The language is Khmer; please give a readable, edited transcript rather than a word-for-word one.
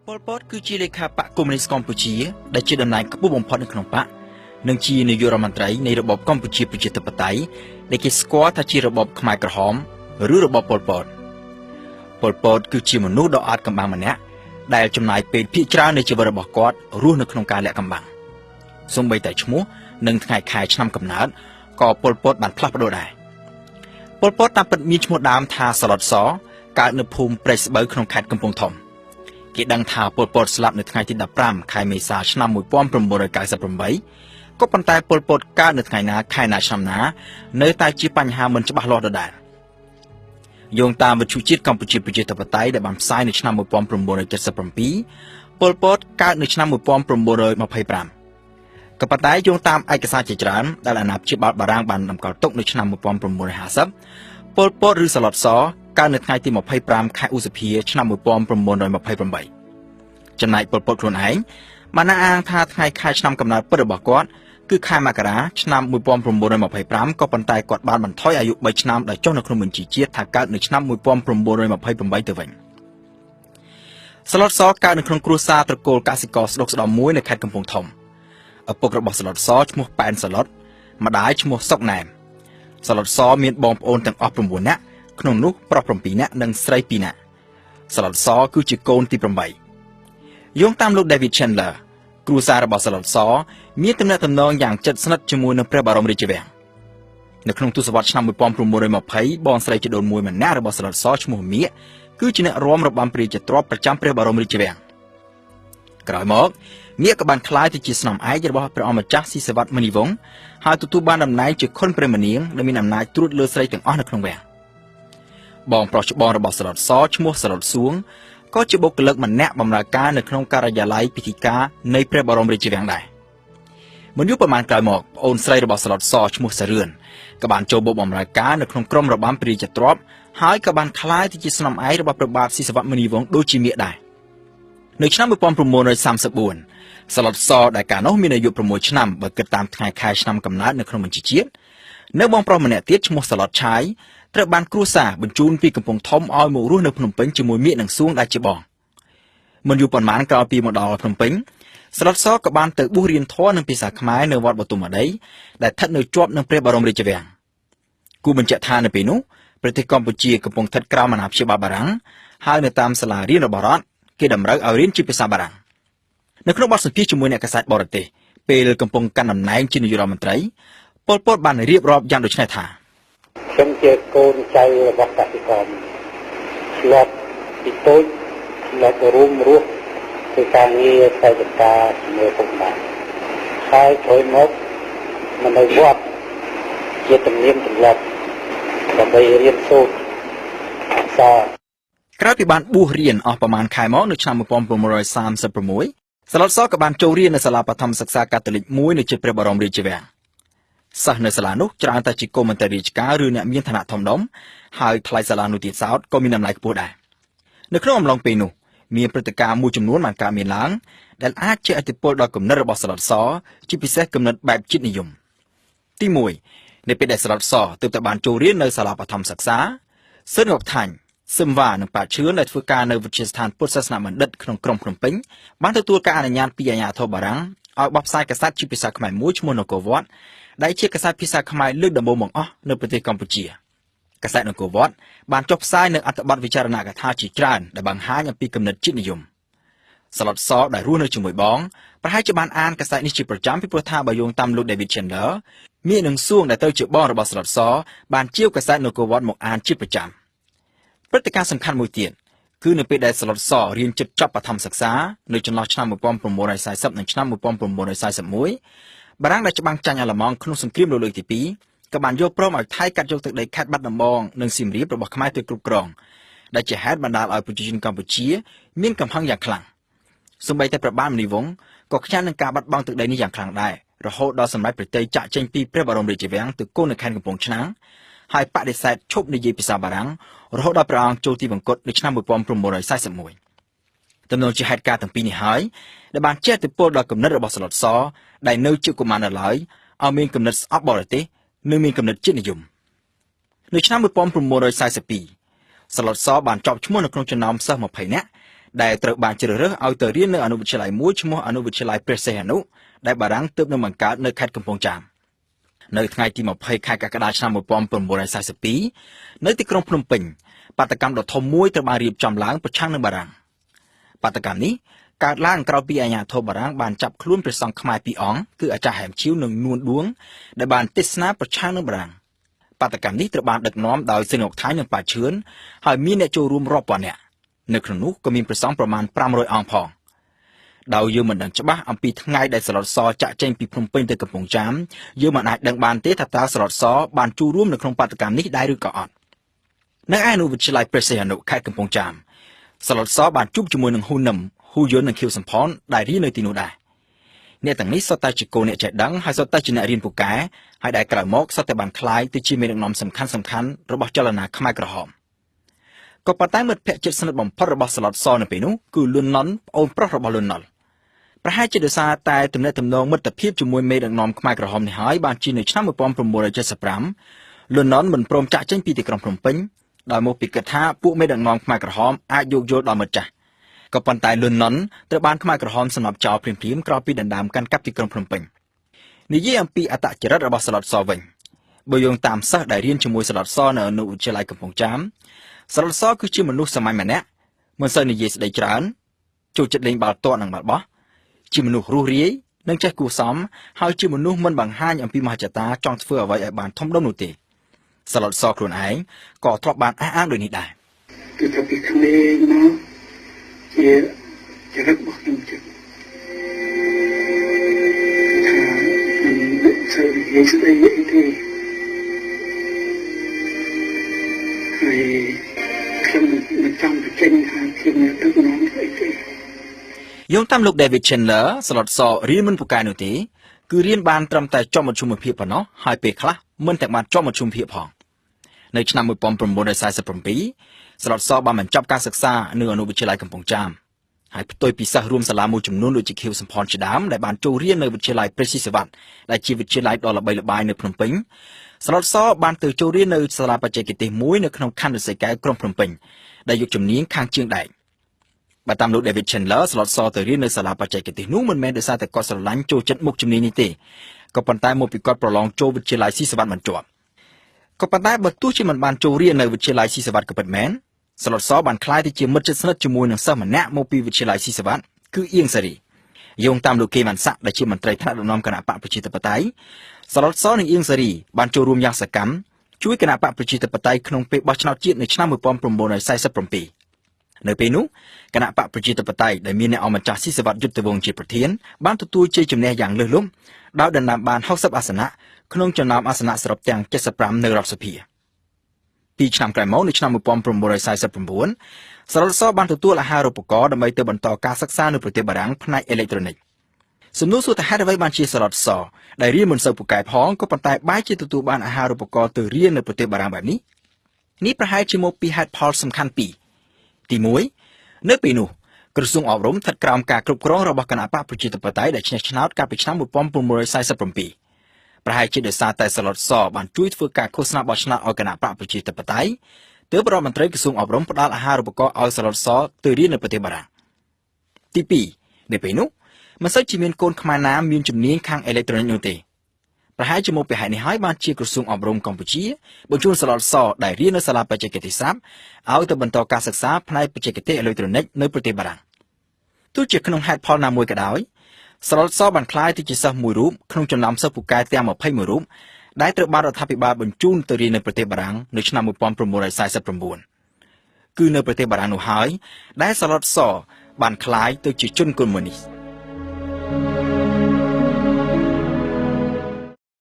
ប៉ុល ពត គឺជាលេខាបកកុម្មុយនីសកម្ពុជាដែលជាតំណែងខ្ពស់បំផុតនៅក្នុងបកនិងជានាយករដ្ឋមន្ត្រីនៃរបបកម្ពុជាប្រជាធិបតេយ្យដែលគេស្គាល់ថាជារបបខ្មែរក្រហមឬរបបប៉ុល ពត ប៉ុល ពត គឺជាមនុស្សដ៏អាតកំបាំងម្នាក់ដែលចំណាយពេលភាគច្រើននៃជីវិតរបស់គាត់រស់នៅក្នុងការលាក់កំបាំងសូម្បីតែឈ្មោះនិងថ្ងៃខែឆ្នាំកំណើតក៏ប៉ុល ពត បានផ្លាស់ប្ដូរដែរប៉ុល ពត តាមពិតមានឈ្មោះដើមថាសឡុតសកើតនៅភូមិព្រែកស្បូវក្នុងខេត្តកំពង់ធំគេដឹងថាប៉ុល ពត ស្លាប់នៅថ្ងៃទី15ខែមេសាឆ្នាំ1998ក៏ប៉ុន្តែប៉ុល ពត កើតនៅថ្ងៃណាខែណាឆ្នាំណានៅតែជាបញ្ហាមិនច្បាស់លាស់ដដែលយោងតាមវិទ្យុជាតិកម្ពុជាប្រជាធិបតេយ្យដែលបានផ្សាយនៅឆ្នាំ1977ប៉ុល ពត កើតនៅឆ្នាំ1925ក៏ប៉ុន្តែយោងតាមឯកសារជាច្រើនដែលអាណាព្យាបាលបារាំងបានតម្កល់ទុកនៅឆ្នាំ1950ប៉ុល ពត ឬសឡុតសកើតនៅថ្ងៃទី25ខែឧសភាឆ្នាំ1928ចំណែកប៉ុល ពត ខ្លួនឯងបានអះអាងថាថ្ងៃខែឆ្នាំកំណើតពិតរបស់គាត់គឺខែមករាឆ្នាំ1925ក៏ប៉ុន្តែគាត់បានបន្ថយអាយុ3ឆ្នាំដោយចុះនៅក្នុងបញ្ជីជាតិថាកើតនៅឆ្នាំ1928ទៅវិញសឡុតសកើតនៅក្នុងគ្រួសារត្រកូលកសិករស្ដុកស្ដំមួយនៅខេត្តកំពង់ធំឪពុករបស់សឡុតសឈ្មោះប៉ែនសឡុតម្ដាយឈ្មោះសុកណែមសឡុតសមានបងប្អូនទាំងអស់9នាក់ក្នុងនោះប្រុស7នាក់និងស្រី2នាក់សឡុតសគឺជាកូនទី8យោងតាមលោក David Chandler គ្រួសាររបស់សឡុតសមានទំនាក់ទំនងយ៉ាងជិតស្និទ្ធជាមួយនឹងព្រះបរមរាជវាំងនៅក្នុងទសវត្សរ៍ឆ្នាំ1920បងស្រីជីដូនមួយម្នាក់របស់សឡុតសឈ្មោះមៀកគឺជាអ្នករាំរបាំព្រាយទ្រព្យប្រចាំព្រះបរមរាជវាំងក្រោយមកមៀកក៏បានក្លាយទៅជាស្នំឯករបស់ព្រះអម្ចាស់ស៊ីសវត្តមុនីវង្សហើយទទួលបានតំណែងជាខុនព្រះមនាងដែលមានអំណាចត្រួតលើស្រីទាំងអស់នៅក្នុងវាំងបងប្រុសច្បងរបស់សឡុតសឈ្មោះសឡុតសួងក៏ជាបុគ្គលិកម្នាក់បម្រើការនៅក្នុងការិយាល័យពិធីការនៃព្រះបរមរាជវាំងដែរមិនយូរប៉ុន្មានក្រោយមកប្អូនស្រីរបស់សឡុតសឈ្មោះសារឿនក៏បានចូលបម្រើការនៅក្នុងក្រុមរបាំព្រាយទ្រព្យហើយក៏បានក្លាយទៅជាស្នំឯករបស់ព្រះបាទស៊ីសវត្តមុនីវង្សដូចជាមៀកដែរនៅឆ្នាំ1934សឡុតសដែលកាលនោះមានអាយុ6ឆ្នាំបើគិតតាមថ្ងៃខែឆ្នាំកំណើតនៅក្នុងបញ្ជីជាតិនៅបងប្រុសម្នាក់ទៀតឈ្មោះសឡុតឆាយត្រូវបានគ្រួសារបញ្ជូនពីកំពង់ធំឲ្យមករស់នៅភ្នំពេញជាមួយមៀកនិងសួងដែលជាបងមិនយូរប៉ុន្មានក្រោយពីមកដល់ភ្នំពេញសឡុតសក៏បានទៅបួសរៀនធម៌និងភាសាខ្មែរនៅវត្តបទុមវត្តីដែលស្ថិតនៅជាប់នឹងព្រះបរមរាជវាំងគូបញ្ជាក់ថានៅពេលនោះប្រទេសកម្ពុជាកំពុងស្ថិតក្រោមអាណាព្យាបាលបារាំងហើយនៅតាមសាលារៀនរបស់រដ្ឋគេតម្រូវឲ្យរៀនជាភាសាបារាំងនៅក្នុងបទសម្ភាសន៍ជាមួយអ្នកកាសែតបរទេសពេលកំពុងកាន់តំណែងជានាយករដ្ឋមន្ត្រីប៉ុល ពត បានរៀបរាប់យ៉ាងដូចនេះថាខ្ញុំជាកូនចៅរបស់កសិករឆ្លប់ពីតូចឆ្លប់រួមរស់ធ្វើការងារតែចការជាមួយពុកម្ដាយហើយក្រោយមកមកនៅវត្តជាទំនៀមទម្លាប់ដើម្បីរៀនសូត្រអក្សរក្រោយពីបានបួសរៀនអស់ប្រមាណខែមកនៅឆ្នាំ1936សឡុតសក៏បានចូលរៀននៅសាលាបឋមសិក្សាកាតូលិកមួយនៅជិតព្រះបរមរាជវាំងសិស្សនៅសាលានោះច្រើនតែជាកុម្មុយនីសរាជការឬអ្នកមានឋានៈធំដុំហើយថ្លៃសាលានោះទៀតសោតក៏មានតម្លៃខ្ពស់ដែរនៅក្នុងអំឡុងពេលនោះមានព្រឹត្តិការណ៍មួយចំនួនបានកើតមានឡើងដែលអាចជះឥទ្ធិពលដល់គំនិតរបស់សឡុតសជាពិសេសគំនិតបែបជាតិនិយមទី1នៅពេលដែលសឡុតសទើបតែបានចូលរៀននៅសាលាបឋមសិក្សាស៊ិនងកថាញ់សឹមវ៉ានិងប៉ាឈឿនដែលធ្វើការនៅវិទ្យាស្ថានពុទ្ធសាសនាបណ្ឌិតក្នុងក្រុងភ្នំពេញបានទទួលការអនុញ្ញាតពីអាជ្ញាធរបារាំងឲ្យបោះផ្សាយកាសែតជាភាសាខ្មែរមួយឈ្មោះនគរវត្តដែលជាកាសែតភាសាខ្មែរលើកដំបូងបង្អស់នៅប្រទេសកម្ពុជាកាសែតនគរវត្តបានចុះផ្សាយនៅអត្ថបទវិចារណកថាជាច្រើនដែលបង្ហាញអំពីគំនិតជាតិនិយមសឡុតសដែលរស់នៅជាមួយបងប្រហែលជាបានអានកាសែតនេះជាប្រចាំពីព្រោះថាបើយោងតាមលោក David Chandler មាននឹងសួងដែលទៅជាបងរបស់សឡុតសបានជាវកាសែតនគរវត្តមកអានជាប្រចាំព្រឹត្តិការណ៍សំខាន់មួយទៀតគឺនៅពេលដែលសឡុតសរៀនជិតចប់បឋមសិក្សានៅចន្លោះឆ្នាំ1940និងឆ្នាំ1941បារាំងដែលច្បាំងចាញ់អាល្លឺម៉ង់ក្នុងសង្គ្រាមលោកលើកទី2ក៏បានយកព្រមឲ្យថៃកាត់យកទឹកដីខេត្តបាត់ដំបងនិងសៀមរាបរបស់ខ្មែរទៅគ្រប់គ្រងដែលជាហេតុបណ្ដាលឲ្យប្រជាជនកម្ពុជាមានកំហឹងយ៉ាងខ្លាំងសូម្បីតែព្រះបាទមុនីវង្សក៏ខ្ញាល់នឹងការបាត់បង់ទឹកដីនេះយ៉ាងខ្លាំងដែររហូតដល់សម្ដេចព្រះទ័យចាក់ចេញពីព្រះបរមរាជវាំងទៅគង់នៅខេត្តកំពង់ឆ្នាំងហើយបដិសេធឈប់និយាយភាសាបារាំងរហូតដល់ព្រះអង្គចូលទីវង្គតនៅឆ្នាំ1941ទំនងជាហេតុការណ៍ទាំងពីរនេះហើយដែលបានជះឥទ្ធិពលដល់គំនិតរបស់សឡុតសដែលនៅជាកុមារនៅឡើយឲ្យមានគំនិតស្អប់បរទេសនិងមានគំនិតជាតិនិយមនៅឆ្នាំ1942សឡុតសបានជាប់ឈ្មោះនៅក្នុងចំណោមសិស្ស20នាក់ ដែលត្រូវបានជ្រើសរើសឲ្យទៅរៀននៅអនុវិទ្យាល័យមួយឈ្មោះអនុវិទ្យាល័យព្រះសីហនុដែលបារាំងទើបនឹងបង្កើតនៅខេត្តកំពង់ចាមនៅថ្ងៃទី20ខែកក្កដាឆ្នាំ1942នៅទីក្រុងភ្នំពេញបាតកម្មដ៏ធំមួយត្រូវបានរៀបចំឡើងប្រឆាំងនឹងបារាំងបាតកម្មនេះកើតឡើងក្រោយពីអាជ្ញាធរបារាំងបានចាប់ខ្លួនព្រះសង្ឃខ្មែរពីរអង្គគឺអាចារ្យហែមឈីវនិងនួនឌួងដែលបានទេសនាប្រឆាំងនឹងបារាំងបាតកម្មនេះត្រូវបានដឹកនាំដោយសេនអុកថៃនិងប៉ាឈឿនហើយមានអ្នកចូលរួមរាប់ពាន់នាក់នៅក្នុងនោះក៏មានព្រះសង្ឃប្រមាណ500អង្គផងដោយយើងមិនដឹងច្បាស់អំពីថ្ងៃដែលសឡុតសចាក់ចេញពីភ្នំពេញទៅកំពង់ចាមយើងមិនអាចដឹងបានទេថាតើសឡុតសបានចូលរួមនៅក្នុងបាតកម្មនេះដែរឬក៏អត់នៅឯអនុវិទ្យាល័យព្រះសីហនុខេត្តកំពង់ចាមសឡុតសបានជួបជាមួយនឹងហ៊ូនឹមហ៊ូយុននិងខៀវសំផនដែលរៀននៅទីនោះដែរអ្នកទាំងនេះសុទ្ធតែជាកូនអ្នកចេះដឹងហើយសុទ្ធតែជាអ្នករៀនពូកែហើយដែលក្រោយមកសុទ្ធតែបានក្លាយទៅជាមេដឹកនាំសំខាន់របស់ចលនាខ្មែរក្រហមក៏ប៉ុន្តែមិត្តភក្តិជិតស្និទ្ធបំផុតរបស់សឡុតសនៅពេលនោះគឺលឿនណុនប្អូនប្រុសរបស់លឿនណុលប្រហែលជាដោយសារតែទំនាក់ទំនងមិត្តភាពជាមួយមេដឹកនាំខ្មែរក្រហមនេះហើយបានជានៅឆ្នាំ1975លឿនណុនមិនព្រមចាក់ចេញពីទីក្រុងភ្នំពេញដោយមកពីគិតថាពួកមេដឹកនាំខ្មែរក្រហមអាចយកយល់ដល់មិត្តចាស់ក៏ប៉ុន្តែលឿនណុនត្រូវបានខ្មែរក្រហមសម្លាប់ចោលភ្លាមៗក្រោយពីដណ្ដើមកាន់កាប់ទីក្រុងភ្នំពេញនិយាយអំពីអត្តចរិតរបស់សឡុតសវិញបើយោងតាមសិស្សដែលរៀនជាមួយសឡុតសនៅអនុវិទ្យាល័យកំពង់ចាមសឡុតសគឺជាមនុស្សសាមញ្ញម្នាក់មិនសូវនិយាយស្ដីច្រើនចូលចិត្តលេងបាល់ទាត់និងបាល់បោះជាមនុស្សរស់រាយនិងចេះគួរសមហើយជាមនុស្សមិនបង្ហាញអំពីមហិច្ឆតាចង់ធ្វើអ្វីឲ្យបានធំដុំនោះទេសឡុតសខ្លួនឯងក៏ធ្លាប់បានអះអាងដូចនេះដែរគឺថាពីក្មេងមកជាចរិតរបស់ខ្ញុំចិត្តថាមិនសូវនិយាយស្ដីអីទេហើយខ្ញុំមិនចង់បញ្ចេញថាខ្ញុំនឹងដឹកនាំអីទេយោងតាមលោក David Chandler សឡុតសរៀនមិនពូកែនោះទេគឺរៀនបានត្រឹមតែចប់មធ្យមភាពប៉ុណ្ណោះហើយពេលខ្លះមិនទាំងបានចប់មធ្យមភាពផងនៅឆ្នាំ1947សឡុតសបានបញ្ចប់ការសិក្សានៅអនុវិទ្យាល័យកំពង់ចាមហើយផ្ទុយពីសិស្សរួមសាលាមួយចំនួនដូចជាខៀវសំផនជាដើមដែលបានចូលរៀននៅវិទ្យាល័យព្រះស៊ីសុវត្ថិដែលជាវិទ្យាល័យដ៏ល្បីល្បាញនៅភ្នំពេញសឡុតសបានទៅចូលរៀននៅសាលាបច្ចេកទេសមួយនៅក្នុងខណ្ឌរសីកែវក្រុងភ្នំពេញដែលយកជំនាញខាងជើងដែកបើតាមលោក David Chandler សឡុតសទៅរៀននៅសាលាបច្ចេកទេសនោះមិនមែនដោយសារតែគាត់ស្រឡាញ់ចូលចិត្តមុខជំនាញនេះទេក៏ប៉ុន្តែមកពីគាត់ប្រឡងចូលវិទ្យាល័យស៊ីសុវត្ថិមិនជាប់ក៏ប៉ុន្តែបើទោះជាមិនបានចូលរៀននៅវិទ្យាល័យស៊ីសុវត្ថិក៏ពិតមែនសឡុតសបានក្លាយទៅជាមិត្តជិតស្និទ្ធជាមួយនឹងសិស្សម្នាក់មកពីវិទ្យាល័យស៊ីសុវត្ថិគឺអៀងសារីយោងតាមលោកកេវ៉ាន់សាក់ដែលជាមន្ត្រីថ្នាក់ដឹកនាំគណៈបកប្រជាធិបតេយ្យសឡុតសនិងអៀងសារីបានចូលរួមយ៉ាងសកម្មជួយគណៈបកប្រជាធិបតេយ្យក្នុងពេលបោះឆ្នោតជាតិនៅឆ្នាំ1947នៅពេលនោះគណៈបកប្រជាធិបតេយ្យដែលមានអ្នកអមម្ចាស់ស៊ីសុវត្ថិយុទ្ធវង្សជាប្រធានបានទទួលជ័យជំនះយ៉ាងលើសលប់ដោយដណ្ដើមបាន60អាសនៈក្នុងចំណោមអាសនៈសរុបទាំង75នៅរដ្ឋសភាពីឆ្នាំក្រោយមកនៅឆ្នាំ1949សឡុតសបានទទួលអាហារូបករណ៍ដើម្បីទៅបន្តការសិក្សានៅប្រទេសបារាំងផ្នែកអេឡិចត្រូនិកសំណួរសួរថាហេតុអ្វីបានជាសឡុតសដែលរៀនមិនសូវពូកែផងក៏ប៉ុន្តែបែរជាទទួលបានអាហារូបករណ៍ទៅរៀននៅប្រទេសបារាំងបែបនេះនេះប្រហែលជាមកពីហេតុផលសំខាន់ពីរទី1នៅពេលនោះក្រសួងអប់រំស្ថិតក្រោមការគ្រប់គ្រងរបស់គណៈបកប្រជាធិបតេយ្យដែលឈ្នះឆ្នោតកាលពីឆ្នាំ1947ប្រហែលជាដោយសារតែសឡុតសបានជួយធ្វើការឃោសនាបោះឆ្នោតឲ្យគណៈបកប្រជាធិបតេយ្យទើបរដ្ឋមន្ត្រីក្រសួងអប់រំផ្ដល់អាហារូបករណ៍ឲ្យសឡុតសទៅរៀននៅប្រទេសបារាំងទី2នៅពេលនោះមិនសូវជាមានកូនខ្មែរណាមានជំនាញខាងអេឡិចត្រូនិកនោះទេប្រហែលជាមកពីហេតុនេះហើយបានជាក្រសួងអប់រំកម្ពុជាបញ្ជូនសឡុតសដែលរៀននៅសាលាបច្ចេកទេសសាស្ត្រឲ្យទៅបន្តការសិក្សាផ្នែកបច្ចេកទេសអេឡិចត្រូនិកនៅប្រទេសបារាំងទោះជាក្នុងហេតុផលណាមួយក៏ដោយសឡុតសបានក្លាយទៅជាសិស្សមួយរូបក្នុងចំណោមសិស្សពូកែទាំង21រូបដែលត្រូវបានរដ្ឋាភិបាលបញ្ជូនទៅរៀននៅប្រទេសបារាំងនៅឆ្នាំ1949គឺនៅប្រទេសបារាំងនោះហើយដែលសឡុតសបានក្លាយទៅជាជនកុម្មុយនីស